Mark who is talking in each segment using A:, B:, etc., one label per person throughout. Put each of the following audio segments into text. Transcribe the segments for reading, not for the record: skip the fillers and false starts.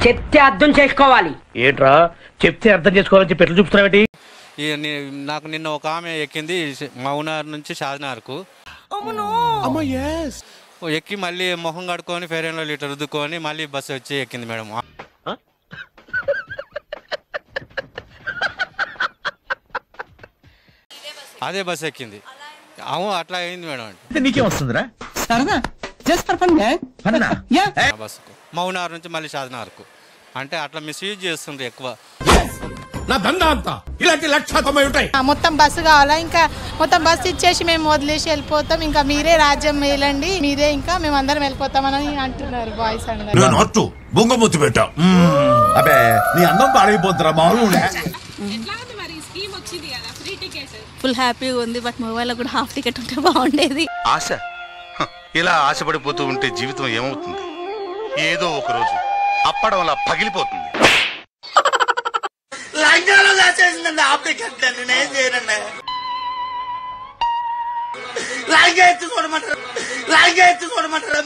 A: చెప్తే అర్థం చేసుకోవాలి.
B: ఏంట్రా చెప్తే అర్థం చేసుకోవాలని చెప్పి ఎట్లా చూపుతున్నావేంటి?
C: నాకు నిన్న ఒక ఆమె ఎక్కింది మౌనార్ నుంచి షాద్నగర్కు. ఎక్కి మళ్ళీ మొహం కడుక్కొని ఫెయిర్ అండ్ లవ్లీ రుద్దుకొని మళ్ళీ బస్సు వచ్చి ఎక్కింది మేడం. అదే బస్సు ఎక్కింది. అవును అట్లా అయింది మేడం.
B: నీకేం వస్తుందిరా?
C: బస్సుకు మౌనార్ నుంచి మళ్ళీ షాద్నగర్కు అంటే అట్లా మిస్యూజ్ చేస్తుండ్రు ఎక్కువ.
D: మొత్తం బస్సు కావాలా, ఇంకా మొత్తం బస్సు ఇచ్చేసి మేము వదిలేసి వెళ్ళిపోతాం, ఇంకా మీరే రాజ్యం మేలండి, మీరే ఇంకా మేము అందరం వెళ్ళిపోతామని అంటున్నారు బాయ్స్ అందరూ.
E: ఫుల్ హ్యాపీగా ఉంది. బట్ మొబైల్ కూడా హాఫ్ టికెట్ ఉంటే బాగుండేది.
F: ఆశ ఇలా ఆశపడిపోతూ ఉంటే జీవితం ఏమవుతుంది? ఏదో ఒక రోజు అప్పడంలా పగిలిపోతుంది.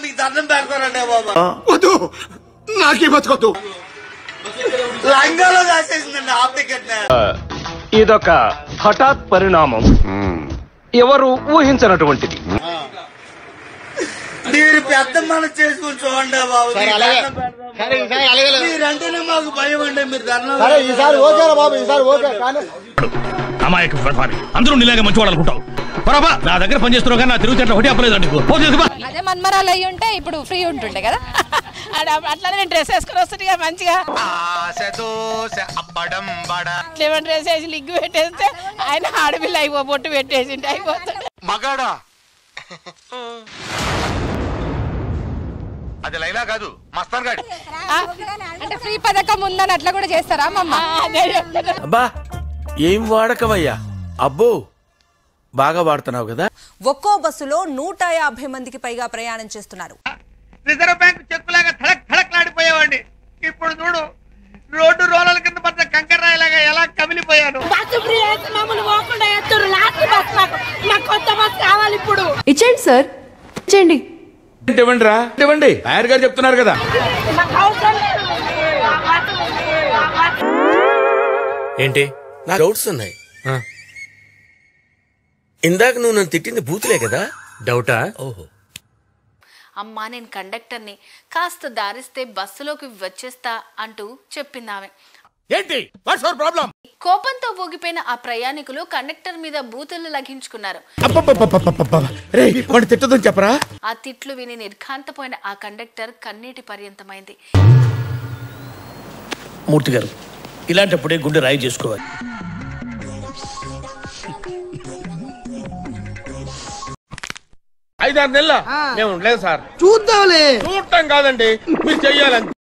G: మీకు దండం పెడతారండి బాబా. వద్దు, నాకే బతుకొద్దు. లంగాలో దాచేసిందండి హాఫ్ టికెట్.
B: ఇదొక హఠాత్ పరిణామం, ఎవరు ఊహించినటువంటిది.
G: మీరు పెద్ద మనం చేసుకుని చూడండి బాబు. మీరంటేనే మాకు భయం అండి. మీరు
B: అమాయక అందరూ నీలాగా మంచివాడు అనుకుంటావు. నా దగ్గర పనిచేస్తున్నావు కానీ నా తిరుగుతున్న ఒకటి అప్పలేదు.
E: అదే మన్మరాలు అయ్యి ఉంటే ఇప్పుడు ఫ్రీ ఉంటుండే కదా. అట్లానే నేను డ్రెస్ వేసుకుని వస్తుంటే మంచిగా డ్రెస్ వేసి లిగ్గు పెట్టేస్తే ఆయన ఆడపిల్ల అయిపో బొట్టు పెట్టేసి అయిపోతాడు
F: మగాడా. అది లైలా కాదు, మస్తాన్ గాడి.
E: అంటే ఫ్రీ పథకం ఉందని అట్లా కూడా చేస్తారా మమ్మ?
H: అబ్బా ఏం వాడకవయ్యా. అబ్బో బాగా వాడుతున్నావు కదా.
I: ఒక్కో బస్సులో 150 మందికి పైగా ప్రయాణం చేస్తున్నారు.
G: రిజర్వ్ బ్యాంక్ చెక్కులాగా ధడక్ ధడక్లాడిపోయేవాడిని. ఇప్పుడు చూడు, రోడ్డు రోలల కింద పడ్డ కంకర్రాయిలాగా ఎలా కమిలిపోయాను.
E: ఇచ్చేయండి సార్, ఇచ్చేయండి.
H: ఇవ్వండి, లాయర్ గారు చెప్తున్నారు కదా. ఏంటి నా డౌట్స్ ఉన్నాయి. ఇందాక నువ్వు నన్ను తిట్టింది బూతులే కదా. డౌటా? ఓహో.
E: అమ్మా నేను కండక్టర్ని, కాస్త దారిస్తే బస్సులోకి వచ్చేస్తా అంటూ చెప్పింది ఆమె.
H: ఏంటి ప్రాబ్లం?
E: కోపంతో ఊగిపోయిన ఆ ప్రయాణికులు కండక్టర్ మీద బూతులు లఘించుకున్నారు.
H: తిట్టదని చెప్పరా?
E: ఆ తిట్లు విని నిర్ఘాంతపోయిన ఆ కండక్టర్ కన్నీటి పర్యంతమైంది.
B: మూర్తి గారు, ఇలాంటప్పుడే గుండె రాయి చేసుకోవాలి.
H: 5-6 నెలల మేము ఉండలేదు సార్.
G: చూద్దాంలే.
H: చూడటం కాదండి, మీరు చెయ్యాలని.